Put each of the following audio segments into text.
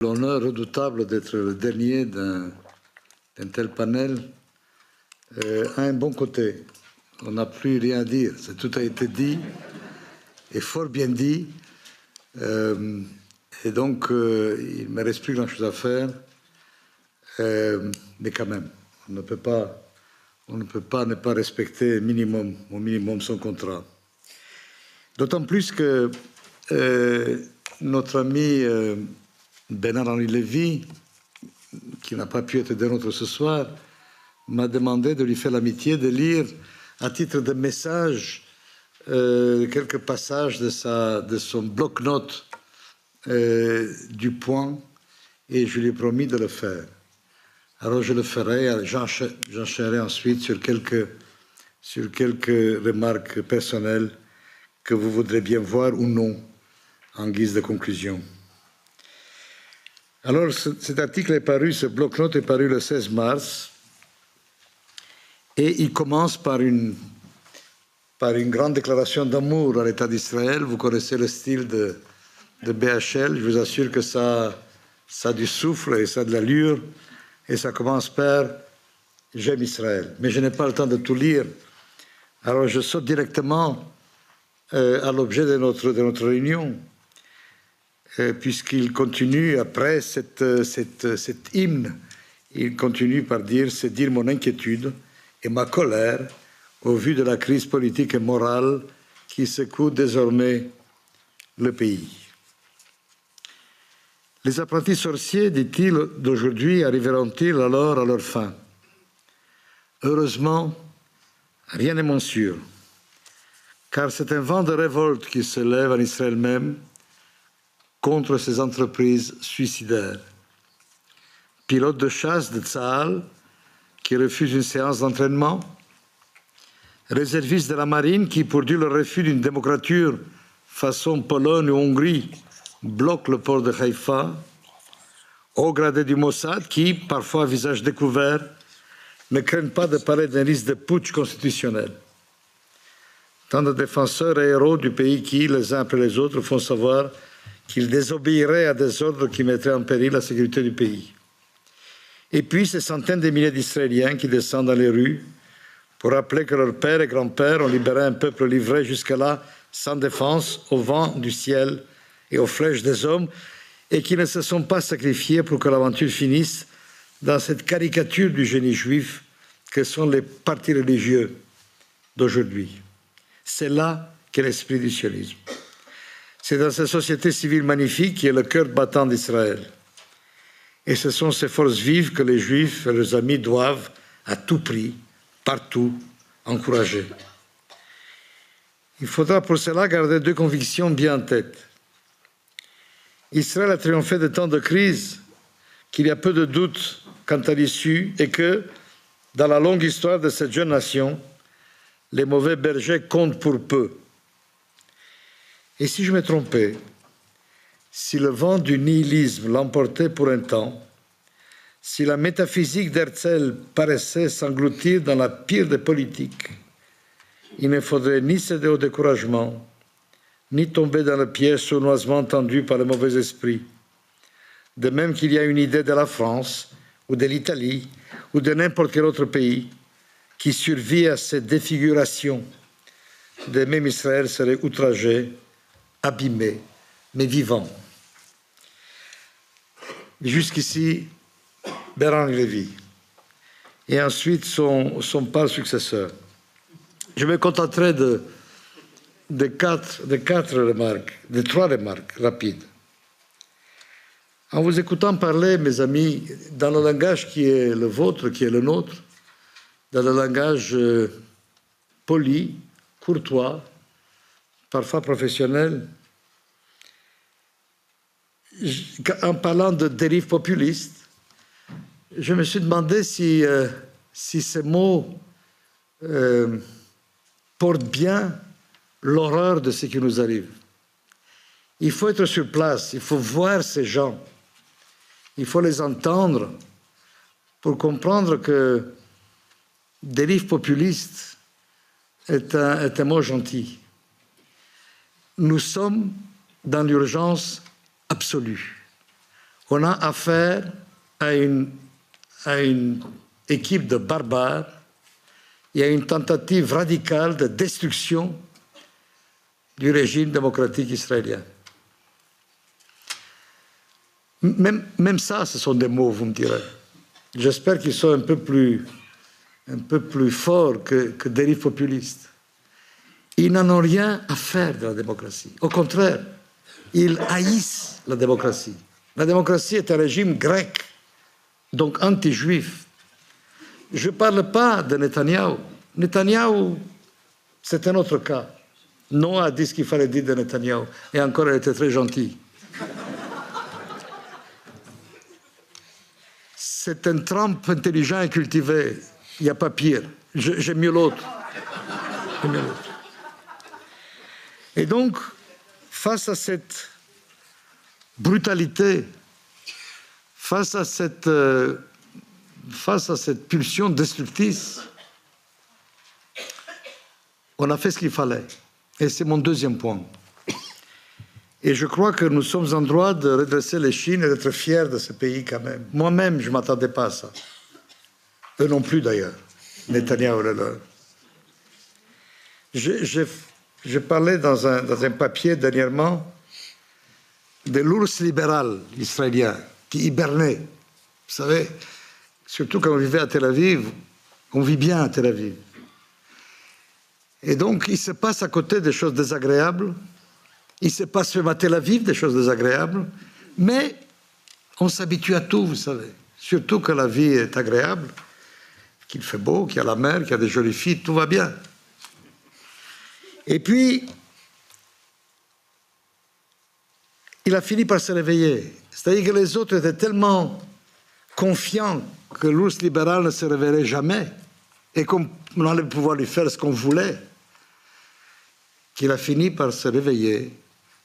L'honneur redoutable d'être le dernier d'un tel panel a un bon côté. On n'a plus rien à dire. Tout a été dit et fort bien dit. Et donc, il ne me reste plus grand-chose à faire. Mais quand même, on ne peut pas ne pas respecter au minimum son contrat. D'autant plus que notre ami Bernard-Henri Lévy, qui n'a pas pu être de nôtre ce soir, m'a demandé de lui faire l'amitié de lire, à titre de message, quelques passages de son bloc-notes du Point, et je lui ai promis de le faire. Alors je le ferai, j'enchaînerai ensuite sur quelques remarques personnelles que vous voudrez bien voir ou non en guise de conclusion. Alors, cet article est paru, ce bloc-notes est paru le 16 mars, et il commence par une grande déclaration d'amour à l'État d'Israël. Vous connaissez le style de BHL, je vous assure que ça a du souffle et ça a de l'allure, et ça commence par « J'aime Israël ». Mais je n'ai pas le temps de tout lire, alors je saute directement à l'objet de notre réunion, puisqu'il continue, après cet hymne, il continue par dire « C'est dire mon inquiétude et ma colère au vu de la crise politique et morale qui secoue désormais le pays. » Les apprentis sorciers, dit-il, d'aujourd'hui arriveront-ils alors à leur fin? Heureusement, rien n'est moins sûr, car c'est un vent de révolte qui se lève en Israël même contre ces entreprises suicidaires. Pilotes de chasse de Tsahal qui refusent une séance d'entraînement, réservistes de la marine qui, pour dire le refus d'une démocrature façon Pologne ou Hongrie, bloquent le port de Haïfa, hauts gradés du Mossad qui, parfois à visage découvert, ne craignent pas de parler d'un risque de putsch constitutionnel. Tant de défenseurs et héros du pays qui, les uns après les autres, font savoir qu'ils désobéiraient à des ordres qui mettraient en péril la sécurité du pays. Et puis ces centaines de milliers d'Israéliens qui descendent dans les rues pour rappeler que leurs pères et grands-pères ont libéré un peuple livré jusque-là sans défense au vent du ciel et aux flèches des hommes, et qui ne se sont pas sacrifiés pour que l'aventure finisse dans cette caricature du génie juif que sont les partis religieux d'aujourd'hui. C'est là qu'est l'esprit du sionisme. C'est dans cette société civile magnifique qui est le cœur battant d'Israël. Et ce sont ces forces vives que les Juifs et leurs amis doivent, à tout prix, partout, encourager. Il faudra pour cela garder deux convictions bien en tête. Israël a triomphé de tant de crises qu'il y a peu de doute quant à l'issue et que, dans la longue histoire de cette jeune nation, les mauvais bergers comptent pour peu. Et si je me trompais, si le vent du nihilisme l'emportait pour un temps, si la métaphysique d'Herzl paraissait s'engloutir dans la pire des politiques, il ne faudrait ni céder au découragement, ni tomber dans le piège sournoisement tendu par le mauvais esprit. De même qu'il y a une idée de la France, ou de l'Italie, ou de n'importe quel autre pays, qui survit à cette défiguration, de même Israël serait outragé, abîmé, mais vivant. Jusqu'ici, Bernard-Henri Lévy, et ensuite son pâle successeur. Je me contenterai de trois remarques rapides. En vous écoutant parler, mes amis, dans le langage qui est le vôtre, qui est le nôtre, dans le langage poli, courtois, parfois professionnel, en parlant de dérives populistes, je me suis demandé si ces mots portent bien l'horreur de ce qui nous arrive. Il faut être sur place, il faut voir ces gens, il faut les entendre pour comprendre que dérive populiste est un mot gentil. Nous sommes dans l'urgence absolue. On a affaire à une équipe de barbares et à une tentative radicale de destruction du régime démocratique israélien. Même ça, ce sont des mots, vous me direz. J'espère qu'ils sont un peu plus forts que dérives populistes. Ils n'en ont rien à faire de la démocratie. Au contraire, ils haïssent la démocratie. La démocratie est un régime grec, donc anti-juif. Je ne parle pas de Netanyahou. Netanyahou, c'est un autre cas. Noah a dit ce qu'il fallait dire de Netanyahou. Et encore, elle était très gentille. C'est un Trump intelligent et cultivé. Il n'y a pas pire. J'aime mieux l'autre. Et donc, face à cette brutalité, face à cette pulsion destructrice, on a fait ce qu'il fallait. Et c'est mon deuxième point. Et je crois que nous sommes en droit de redresser l'échine et d'être fiers de ce pays quand même. Moi-même, je ne m'attendais pas à ça. Eux non plus d'ailleurs. Netanyahou le leur. Je parlais dans un papier dernièrement de l'ours libéral israélien qui hibernait. Vous savez, surtout quand on vivait à Tel Aviv, on vit bien à Tel Aviv. Et donc, il se passe à côté des choses désagréables, il se passe même à Tel Aviv des choses désagréables, mais on s'habitue à tout, vous savez. Surtout que la vie est agréable, qu'il fait beau, qu'il y a la mer, qu'il y a des jolies filles, tout va bien. Et puis, il a fini par se réveiller. C'est-à-dire que les autres étaient tellement confiants que l'ours libéral ne se réveillerait jamais et qu'on allait pouvoir lui faire ce qu'on voulait, qu'il a fini par se réveiller,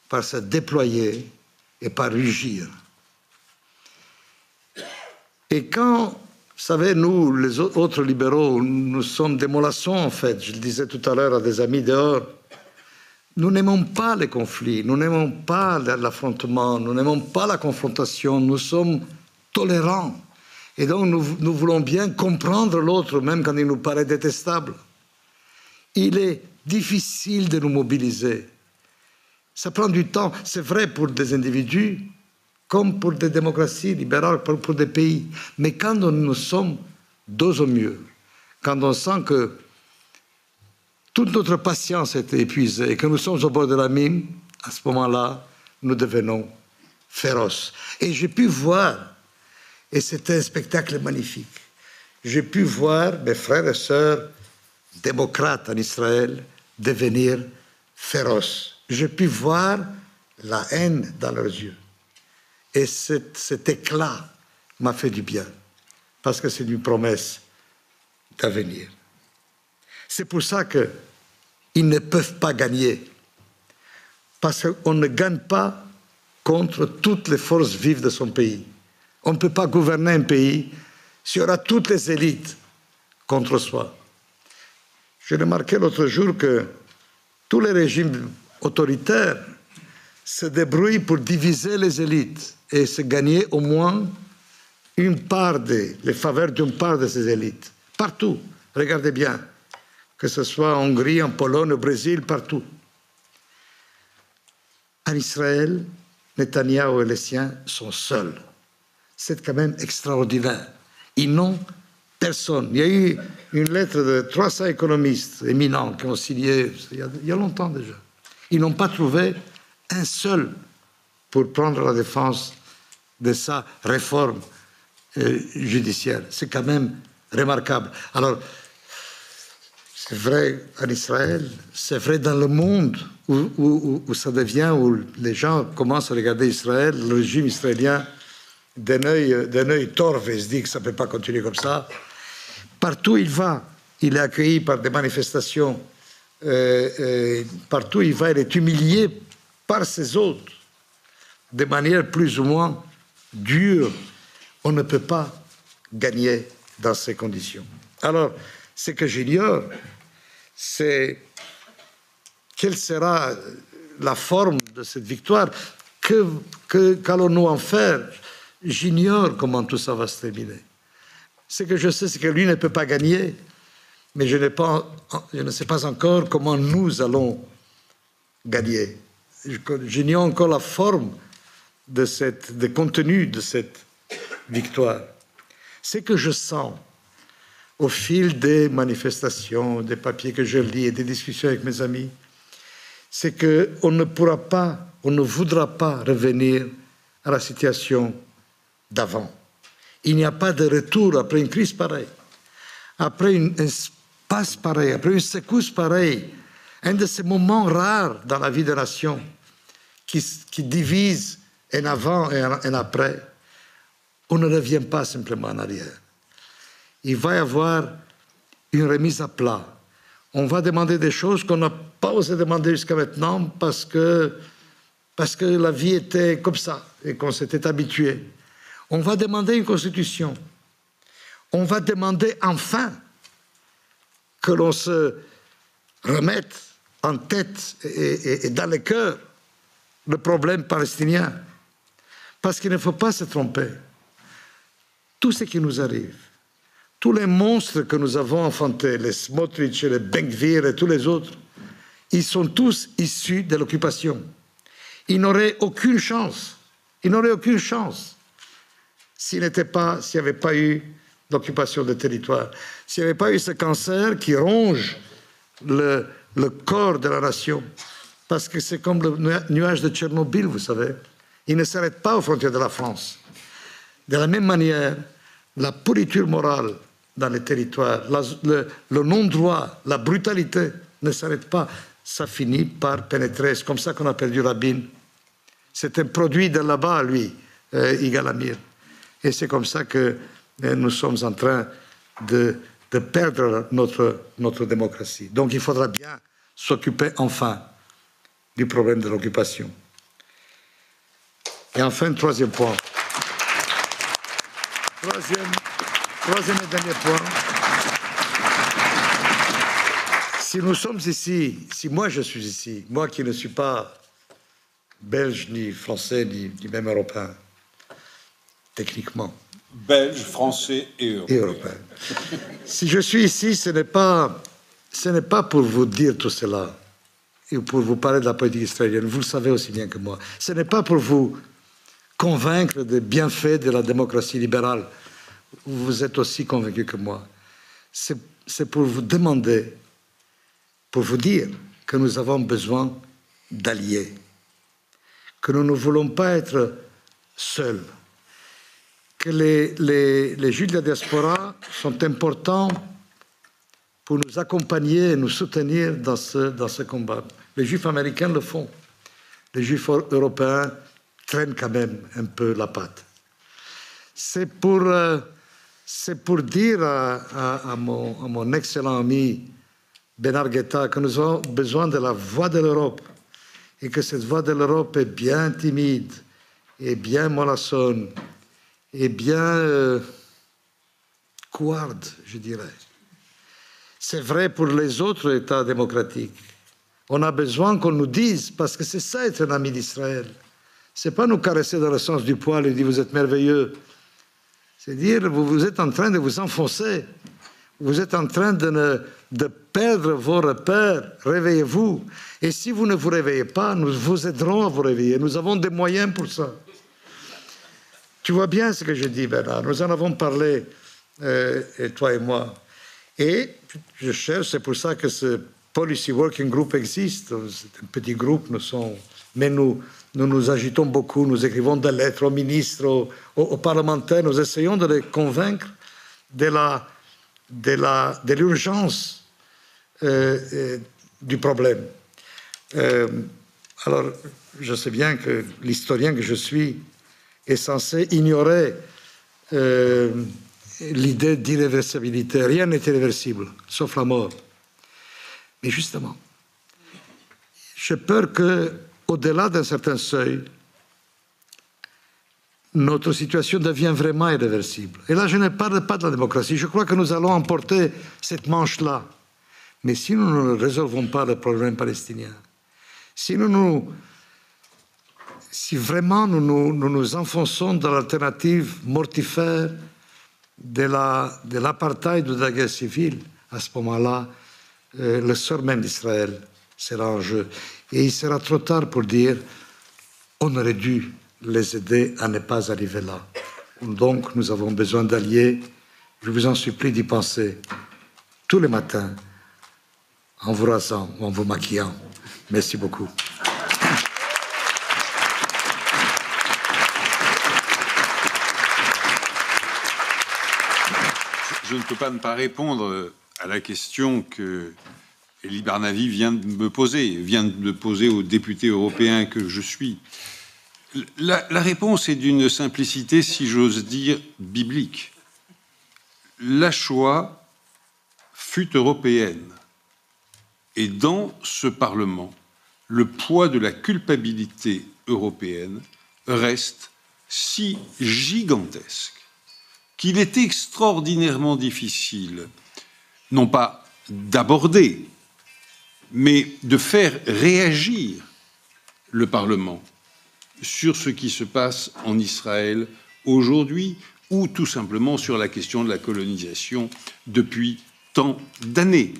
par se déployer et par rugir. Et quand, vous savez, nous, les autres libéraux, nous sommes des mollassons, en fait. Je le disais tout à l'heure à des amis dehors. Nous n'aimons pas les conflits, nous n'aimons pas l'affrontement, nous n'aimons pas la confrontation, nous sommes tolérants. Et donc, nous voulons bien comprendre l'autre, même quand il nous paraît détestable. Il est difficile de nous mobiliser. Ça prend du temps. C'est vrai pour des individus, comme pour des démocraties libérales, pour des pays. Mais quand nous sommes dos au mur, quand on sent que toute notre patience a été épuisée et que nous sommes au bord de la mine, à ce moment-là, nous devenons féroces. Et j'ai pu voir, et c'était un spectacle magnifique, j'ai pu voir mes frères et sœurs démocrates en Israël devenir féroces. J'ai pu voir la haine dans leurs yeux. Et cet éclat m'a fait du bien, parce que c'est une promesse d'avenir. C'est pour ça qu'ils ne peuvent pas gagner, parce qu'on ne gagne pas contre toutes les forces vives de son pays. On ne peut pas gouverner un pays s'il y aura toutes les élites contre soi. J'ai remarqué l'autre jour que tous les régimes autoritaires se débrouillent pour diviser les élites et se gagner au moins les faveurs d'une part de ces élites. Partout, regardez bien, que ce soit en Hongrie, en Pologne, au Brésil, partout. En Israël, Netanyahou et les siens sont seuls. C'est quand même extraordinaire. Ils n'ont personne. Il y a eu une lettre de 300 économistes éminents qui ont signé il y a longtemps déjà. Ils n'ont pas trouvé un seul pour prendre la défense de sa réforme judiciaire. C'est quand même remarquable. Alors, c'est vrai en Israël, c'est vrai dans le monde où ça devient, où les gens commencent à regarder Israël, le régime israélien, d'un œil torve et se dit que ça ne peut pas continuer comme ça. Partout où il va, il est accueilli par des manifestations. Partout où il va, il est humilié par ses autres, de manière plus ou moins dure. On ne peut pas gagner dans ces conditions. Alors, ce que j'ignore, c'est quelle sera la forme de cette victoire, qu'allons-nous en faire? J'ignore comment tout ça va se terminer. Ce que je sais, c'est que lui ne peut pas gagner, mais je ne sais pas encore comment nous allons gagner. J'ignore encore la forme de contenu de cette victoire. Ce que je sens au fil des manifestations, des papiers que je lis et des discussions avec mes amis, c'est qu'on ne pourra pas, on ne voudra pas revenir à la situation d'avant. Il n'y a pas de retour après une crise pareille, après un passe pareil, après une secousse pareille, un de ces moments rares dans la vie des nations qui divise un avant et un après. On ne revient pas simplement en arrière. Il va y avoir une remise à plat. On va demander des choses qu'on n'a pas osé demander jusqu'à maintenant parce que la vie était comme ça et qu'on s'était habitué. On va demander une constitution. On va demander enfin que l'on se remette en tête et dans le cœur le problème palestinien. Parce qu'il ne faut pas se tromper. Tout ce qui nous arrive, tous les monstres que nous avons enfantés, les Smotrich, les Ben-Gvir et tous les autres, ils sont tous issus de l'occupation. Ils n'auraient aucune chance. Ils n'auraient aucune chance s'il n'y avait pas eu d'occupation de territoire, s'il n'y avait pas eu ce cancer qui ronge le corps de la nation. Parce que c'est comme le nuage de Tchernobyl, vous savez. Il ne s'arrête pas aux frontières de la France. De la même manière, la pourriture morale dans les territoires, le non-droit, la brutalité ne s'arrête pas. Ça finit par pénétrer. C'est comme ça qu'on a perdu Rabin. C'est un produit de là-bas, lui, Yigal Amir. Et c'est comme ça que nous sommes en train de perdre notre démocratie. Donc il faudra bien s'occuper enfin du problème de l'occupation. Et enfin, troisième point. Troisième et dernier point. Si nous sommes ici, si moi je suis ici, moi qui ne suis pas belge, ni français, ni même européen, techniquement. Belge, français et européen. Si je suis ici, ce n'est pas pour vous dire tout cela et pour vous parler de la politique israélienne. Vous le savez aussi bien que moi. Ce n'est pas pour vous convaincre des bienfaits de la démocratie libérale. Vous êtes aussi convaincus que moi. C'est pour vous demander, pour vous dire que nous avons besoin d'alliés, que nous ne voulons pas être seuls, que les Juifs de la diaspora sont importants pour nous accompagner et nous soutenir dans ce combat. Les Juifs américains le font. Les Juifs européens traînent quand même un peu la patte. C'est pour dire à mon excellent ami Bernard Guetta que nous avons besoin de la voix de l'Europe et que cette voix de l'Europe est bien timide et bien mollassonne et bien couarde, je dirais. C'est vrai pour les autres États démocratiques. On a besoin qu'on nous dise, parce que c'est ça être un ami d'Israël. C'est pas nous caresser dans le sens du poil et dire vous êtes merveilleux. C'est dire vous êtes en train de vous enfoncer. Vous êtes en train de perdre vos repères. Réveillez-vous. Et si vous ne vous réveillez pas, nous vous aiderons à vous réveiller. Nous avons des moyens pour ça. Tu vois bien ce que je dis, Bernard. Nous en avons parlé, et toi et moi. Et je cherche, c'est pour ça que ce Policy Working Group existe. C'est un petit groupe, mais nous nous agitons beaucoup, nous écrivons des lettres aux ministres, aux parlementaires, nous essayons de les convaincre de l'urgence du problème. Alors, je sais bien que l'historien que je suis est censé ignorer l'idée d'irréversibilité. Rien n'est irréversible, sauf la mort. Mais justement, j'ai peur qu'au-delà d'un certain seuil, notre situation devient vraiment irréversible. Et là, je ne parle pas de la démocratie. Je crois que nous allons emporter cette manche-là. Mais si nous ne résolvons pas le problème palestinien, si nous si vraiment nous nous enfonçons dans l'alternative mortifère de l'apartheid ou de la guerre civile, à ce moment-là, le sort même d'Israël sera en jeu. Et il sera trop tard pour dire on aurait dû les aider à ne pas arriver là. Donc, nous avons besoin d'alliés. Je vous en supplie d'y penser tous les matins, en vous rasant ou en vous maquillant. Merci beaucoup. Je ne peux pas ne pas répondre à la question que Elie Barnavi vient de me poser aux députés européens que je suis. La réponse est d'une simplicité, si j'ose dire, biblique. La Shoah fut européenne. Et dans ce Parlement, le poids de la culpabilité européenne reste si gigantesque qu'il est extraordinairement difficile, non pas d'aborder, mais de faire réagir le Parlement sur ce qui se passe en Israël aujourd'hui, ou tout simplement sur la question de la colonisation depuis tant d'années.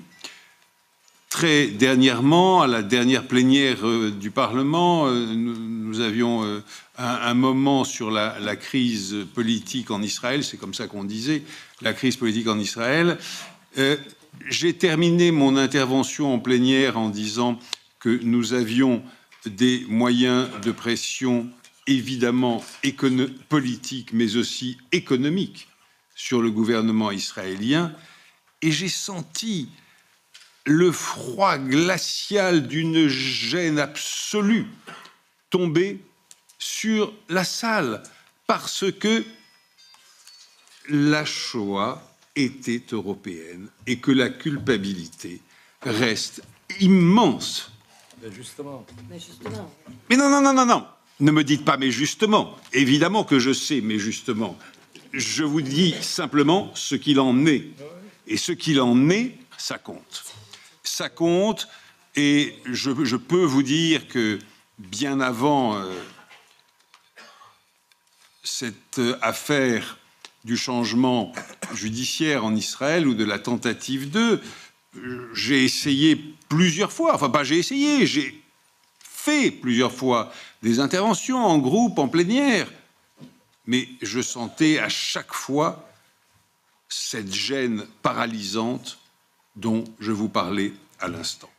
Très dernièrement, à la dernière plénière du Parlement, nous avions un moment sur la crise politique en Israël, c'est comme ça qu'on disait, la crise politique en Israël. J'ai terminé mon intervention en plénière en disant que nous avions des moyens de pression évidemment politiques, mais aussi économiques sur le gouvernement israélien, et j'ai senti le froid glacial d'une gêne absolue tomber sur la salle, parce que la Shoah était européenne et que la culpabilité reste immense. Mais justement. Mais non. Ne me dites pas mais justement. Évidemment que je sais mais justement. Je vous dis simplement ce qu'il en est. Et ce qu'il en est, ça compte. Ça compte, et je peux vous dire que bien avant cette affaire du changement judiciaire en Israël ou de la tentative d'eux, j'ai essayé plusieurs fois, enfin pas j'ai essayé, j'ai fait plusieurs fois des interventions en groupe, en plénière, mais je sentais à chaque fois cette gêne paralysante dont je vous parlais à l'instant.